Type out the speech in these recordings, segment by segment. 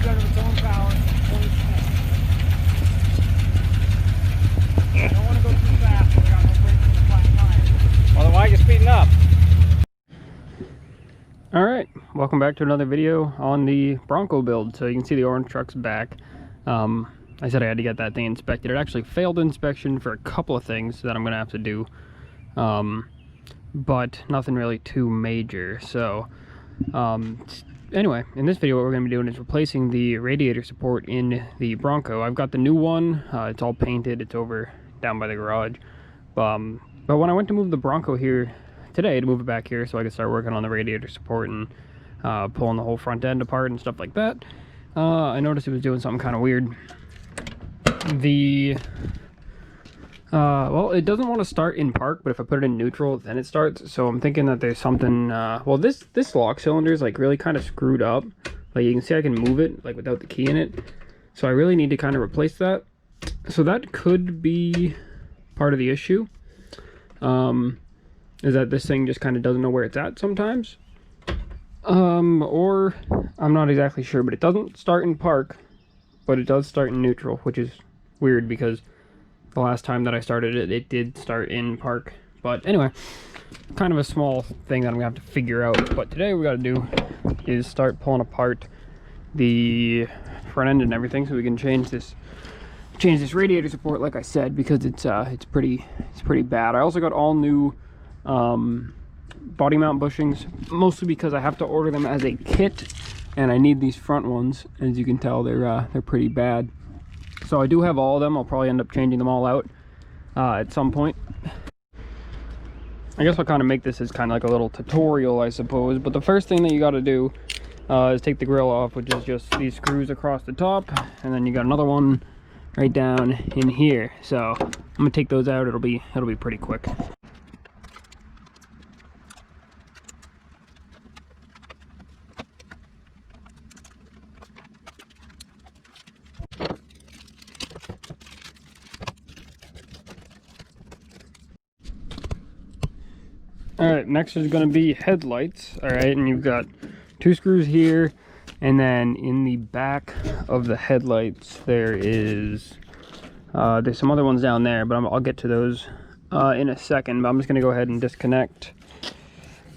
out of its own power. I don't want to go too fast, so we got no brakes in the flat tire. Otherwise, you're speeding up. Alright, welcome back to another video on the Bronco build. So you can see the orange truck's back. I said I had to get that thing inspected. It actually failed inspection for a couple of things that I'm going to have to do. But nothing really too major. So, anyway, in this video what we're going to be doing is replacing the radiator support in the Bronco. I've got the new one. It's all painted. It's over down by the garage. But when I went to move the Bronco here today, to move it back here so I could start working on the radiator support and pulling the whole front end apart and stuff like that, I noticed it was doing something kind of weird. Well, it doesn't want to start in park, but if I put it in neutral, then it starts. So I'm thinking that there's something, well, this lock cylinder is like really kind of screwed up. Like you can see I can move it like without the key in it. So I really need to kind of replace that. So that could be part of the issue. Is that this thing just kind of doesn't know where it's at sometimes. Or I'm not exactly sure, but it doesn't start in park, but it does start in neutral, which is weird because the last time that I started it, it did start in park. But anyway, kind of a small thing that I'm gonna have to figure out. But today what we gotta do is start pulling apart the front end and everything so we can change this radiator support, like I said, because it's pretty bad. I also got all new body mount bushings, mostly because I have to order them as a kit, and I need these front ones. As you can tell, they're pretty bad. So I do have all of them. I'll probably end up changing them all out at some point. I guess I'll kind of make this as kind of like a little tutorial, I suppose. But the first thing that you got to do is take the grill off, which is just these screws across the top, and then you got another one right down in here. So I'm gonna take those out. It'll be pretty quick. Alright, next is going to be headlights. Alright, and you've got two screws here, and then in the back of the headlights there's some other ones down there, but I'll get to those in a second. But I'm just going to go ahead and disconnect.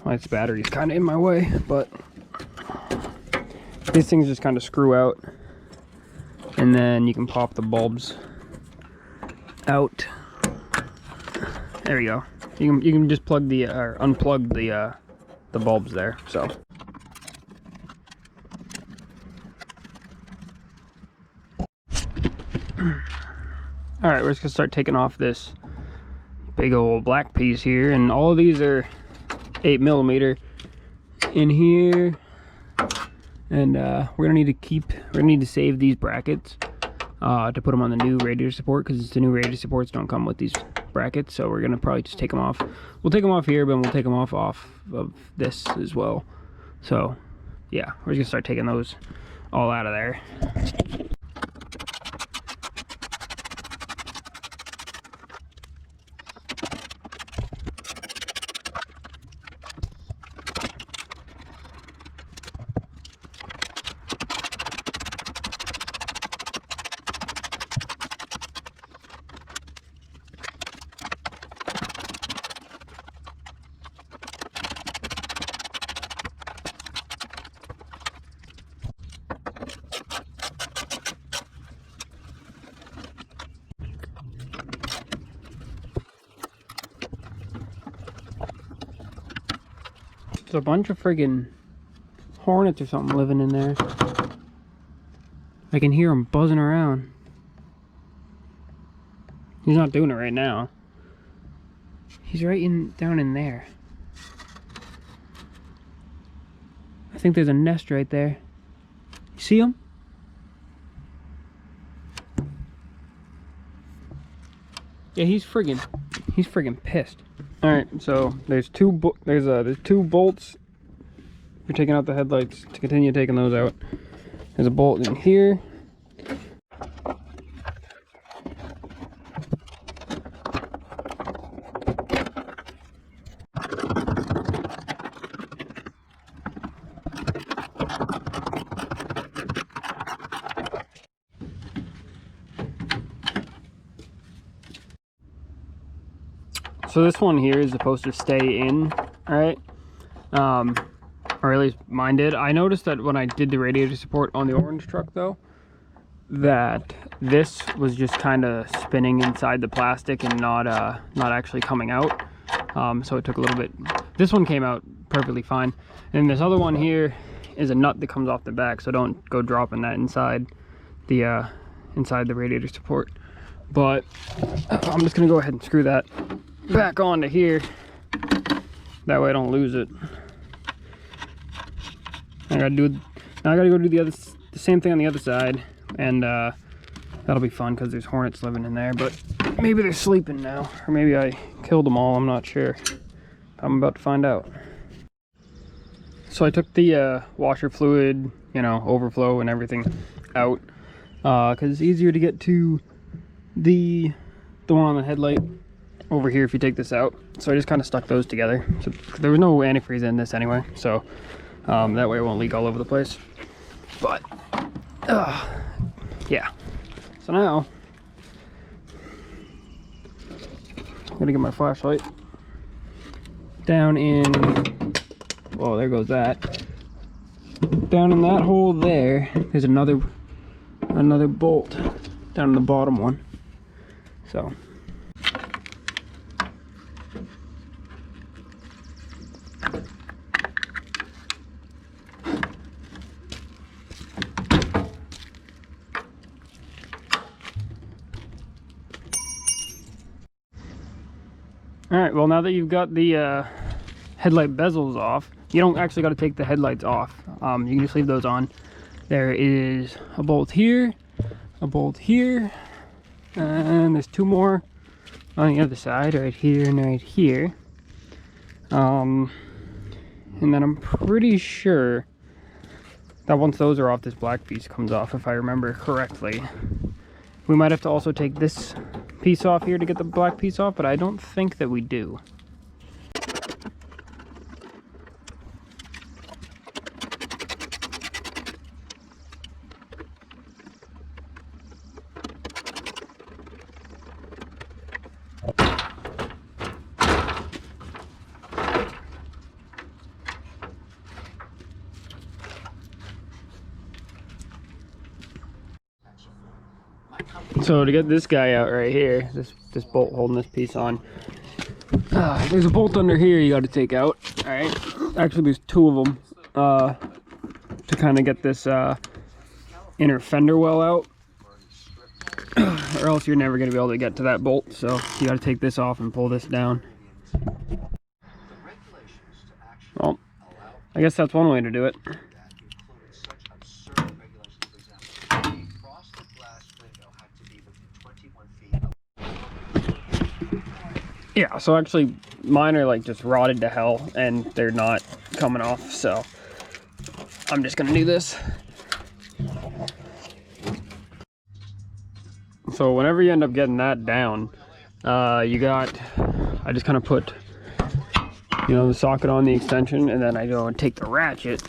Well, its battery's kind of in my way, but these things just kind of screw out, and then you can pop the bulbs out. There you go. You can just plug the or unplug the bulbs there. So all right, we're just gonna start taking off this big old black piece here, and all of these are 8mm in here, and we're gonna need to save these brackets to put them on the new radiator support, because the new radiator supports don't come with these brackets. So we're gonna probably just take them off. We'll take them off here, but we'll take them off of this as well. So yeah, we're just gonna start taking those all out of there. There's a bunch of friggin' hornets or something living in there. I can hear them buzzing around. He's not doing it right now. He's right down in there. I think there's a nest right there. You see him? Yeah, he's friggin' pissed. All right, so there's two bolts for taking out the headlights. To continue taking those out, there's a bolt in here. So this one here is supposed to stay in, right? Or at least mine did. I noticed that when I did the radiator support on the orange truck though, that this was just kind of spinning inside the plastic and not actually coming out. So it took a little bit. This one came out perfectly fine. And this other one here is a nut that comes off the back, so don't go dropping that inside the radiator support. But I'm just gonna go ahead and screw that back onto here. That way I don't lose it. Now I gotta go do the same thing on the other side, and that'll be fun because there's hornets living in there. But maybe they're sleeping now, or maybe I killed them all. I'm not sure. I'm about to find out. So I took the washer fluid, you know, overflow and everything out because it's easier to get to the one on the headlight over here if you take this out. So I just kind of stuck those together. So there was no antifreeze in this anyway, so that way it won't leak all over the place. But yeah, so now I'm gonna get my flashlight down in, oh, there goes that. Down in that hole there, there's another bolt down in the bottom one. So alright, well, now that you've got the headlight bezels off, you don't actually got to take the headlights off. You can just leave those on. There is a bolt here, a bolt here, and there's two more on the other side, right here and right here. And then I'm pretty sure that once those are off, this black piece comes off, if I remember correctly. We might have to also take this piece off here to get the black piece off, but I don't think that we do. So to get this guy out right here, this bolt holding this piece on, there's a bolt under here you got to take out. All right, actually there's two of them to kind of get this inner fender well out, or else you're never going to be able to get to that bolt. So you got to take this off and pull this down. Well, I guess that's one way to do it. Yeah, so actually mine are like just rotted to hell and they're not coming off, so I'm just gonna do this. So whenever you end up getting that down, I just kind of put, you know, the socket on the extension, and then I go and take the ratchet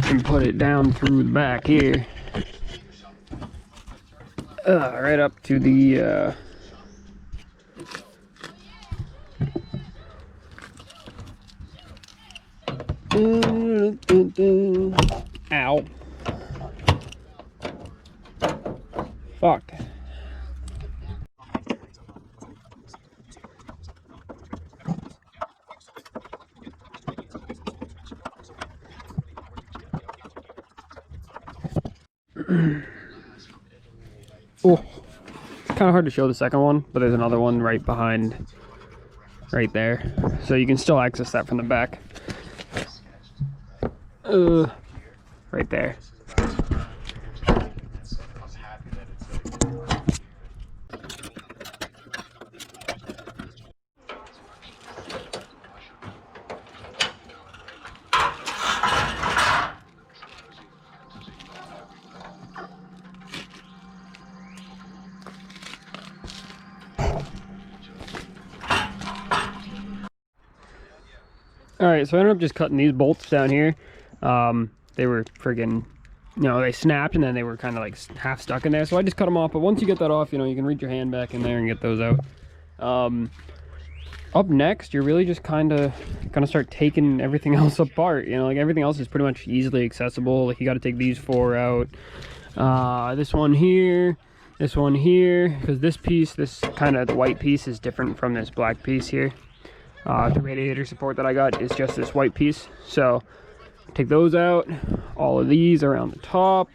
and put it down through the back here, right up to the ow. Fuck. Oh, kind of hard to show the second one, but there's another one right behind, right there, so you can still access that from the back. Right there. Alright, so I ended up just cutting these bolts down here. They were friggin', you know, they snapped and then they were kind of like half stuck in there. So I just cut them off. But once you get that off, you know, you can reach your hand back in there and get those out. up next, you're really just kind of gonna start taking everything else apart. You know, like everything else is pretty much easily accessible. Like you got to take these 4 out, this one here, because this piece, this kind of the white piece, is different from this black piece here. The radiator support that I got is just this white piece, so take those out. All of these around the top.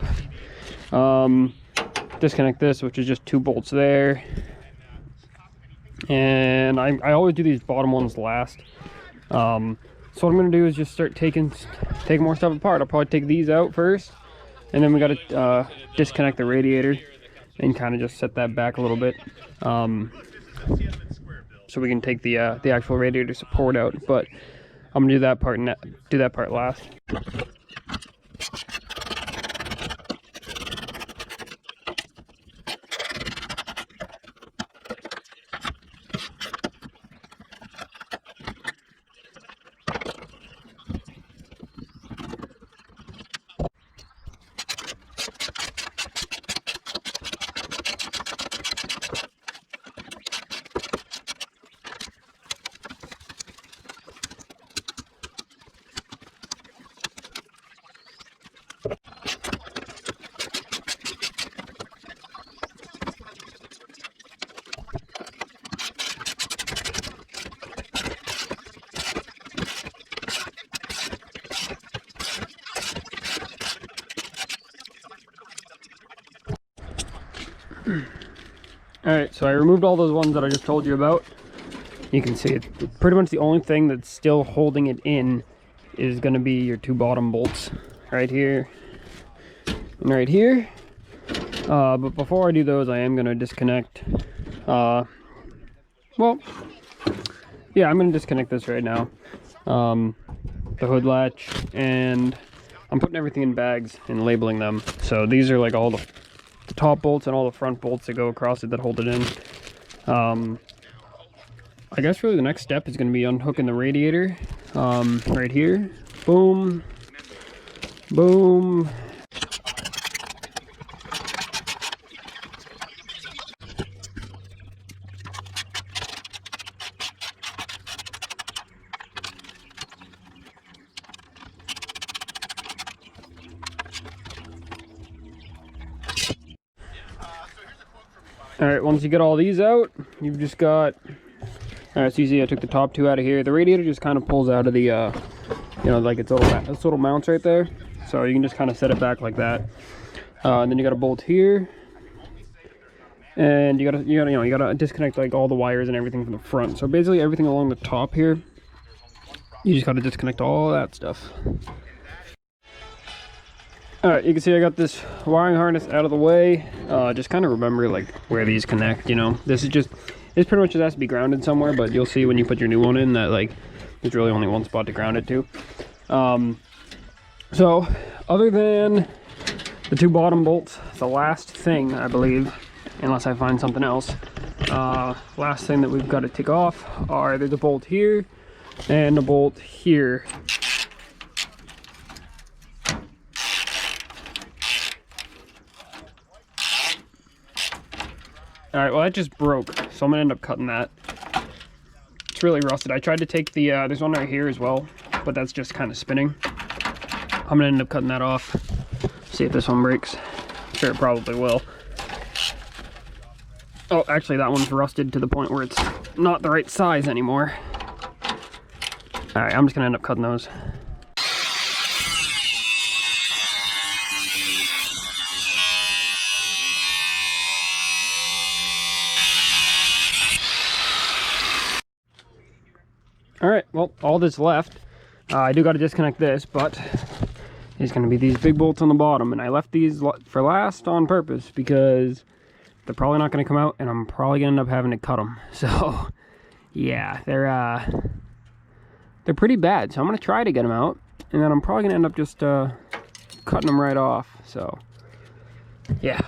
Disconnect this, which is just 2 bolts there. And I always do these bottom ones last. So what I'm gonna do is just start taking more stuff apart. I'll probably take these out first, and then we gotta disconnect the radiator and kind of just set that back a little bit, so we can take the actual radiator support out. But I'm gonna do that part last. Alright, so I removed all those ones that I just told you about. You can see it. Pretty much the only thing that's still holding it in is going to be your 2 bottom bolts. Right here and right here. But before I do those, I am going to disconnect. Well, yeah, I'm going to disconnect this right now. The hood latch, and I'm putting everything in bags and labeling them. So these are like all the top bolts and all the front bolts that go across it that hold it in. I guess really the next step is going to be unhooking the radiator. Right here. Boom. Boom. Alright, once you get all these out, you've just got... Alright, so you see I took the top 2 out of here. The radiator just kind of pulls out of the, you know, like its little mounts right there. So you can just kind of set it back like that. And then you got a bolt here. And you gotta disconnect like all the wires and everything from the front. So basically everything along the top here, you just gotta disconnect all that stuff. Alright, you can see I got this wiring harness out of the way. Just kind of remember like where these connect, you know. This pretty much just has to be grounded somewhere, but you'll see when you put your new one in that like there's really only one spot to ground it to. So other than the 2 bottom bolts, the last thing I believe, unless I find something else, last thing that we've got to take off are there's a bolt here and a bolt here. Alright, well that just broke, so I'm gonna end up cutting that. It's really rusted. I tried to take the, there's one right here as well, but that's just kind of spinning. I'm gonna end up cutting that off. See if this one breaks. I'm sure it probably will. Oh, actually that one's rusted to the point where it's not the right size anymore. Alright, I'm just gonna end up cutting those. Alright, well, all that's left, I do got to disconnect this, but there's going to be these big bolts on the bottom, and I left these for last on purpose because they're probably not going to come out, and I'm probably going to end up having to cut them. So, yeah, they're pretty bad, so I'm going to try to get them out, and then I'm probably going to end up just cutting them right off, so, yeah.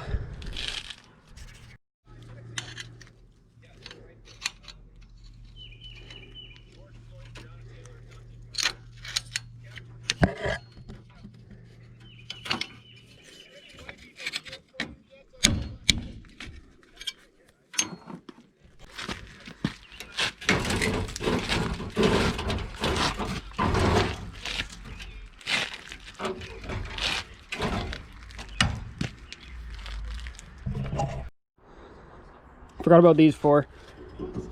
forgot about these four.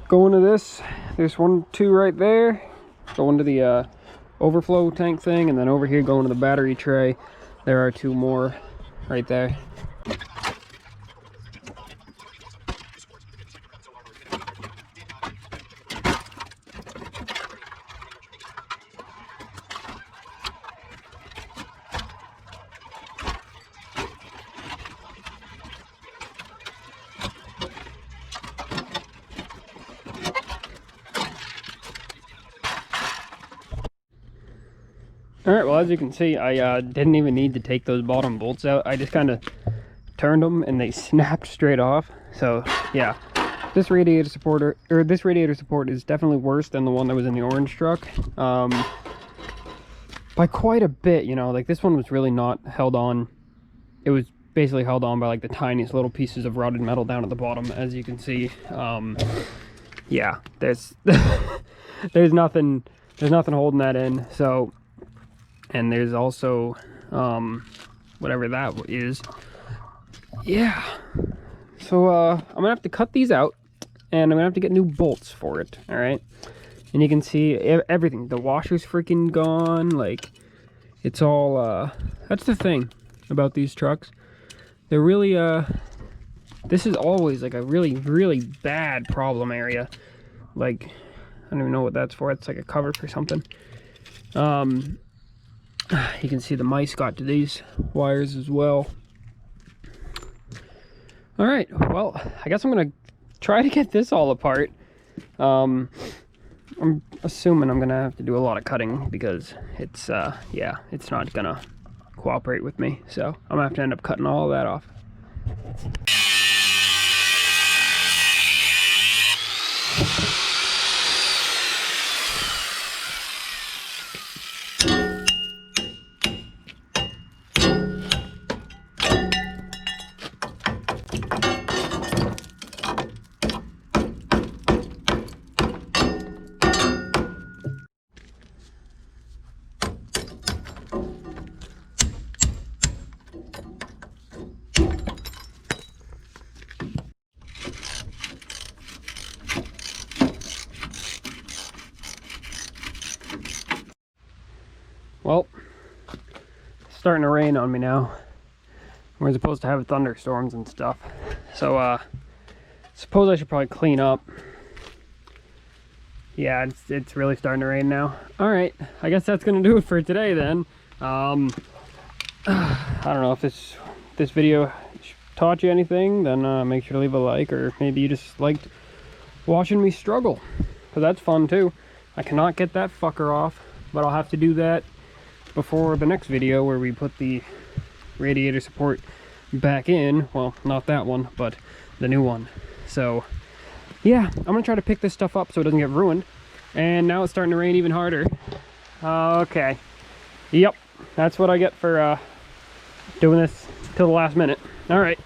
Go into this. There's 1, 2 right there. Go into the overflow tank thing, and then over here go into the battery tray. There are 2 more right there. Alright, well, as you can see, I didn't even need to take those bottom bolts out. I just kind of turned them and they snapped straight off. So yeah, this radiator support is definitely worse than the one that was in the orange truck, by quite a bit. You know, like this one was really not held on. It was basically held on by like the tiniest little pieces of rotted metal down at the bottom, as you can see. Yeah, there's there's nothing holding that in. So, and there's also whatever that is. Yeah, so I'm gonna have to cut these out, and I'm gonna have to get new bolts for it. All right, and you can see everything. The washer's freaking gone. Like, it's all that's the thing about these trucks. They're really this is always like a really bad problem area. Like, I don't even know what that's for. It's like a cover for something. You can see the mice got to these wires as well. All right, well, I guess I'm gonna try to get this all apart. I'm assuming I'm gonna have to do a lot of cutting because it's yeah, it's not gonna cooperate with me. So I'm gonna have to end up cutting all of that off. Well, it's starting to rain on me now. We're supposed to have thunderstorms and stuff. So, suppose I should probably clean up. Yeah, it's really starting to rain now. Alright, I guess that's going to do it for today then. I don't know if this video taught you anything, then make sure to leave a like, or maybe you just liked watching me struggle, because that's fun too. I cannot get that fucker off, but I'll have to do that before the next video where we put the radiator support back in. Well, not that one, but the new one. So yeah, I'm gonna try to pick this stuff up so it doesn't get ruined. And now it's starting to rain even harder. Okay, yep, that's what I get for doing this till the last minute. All right.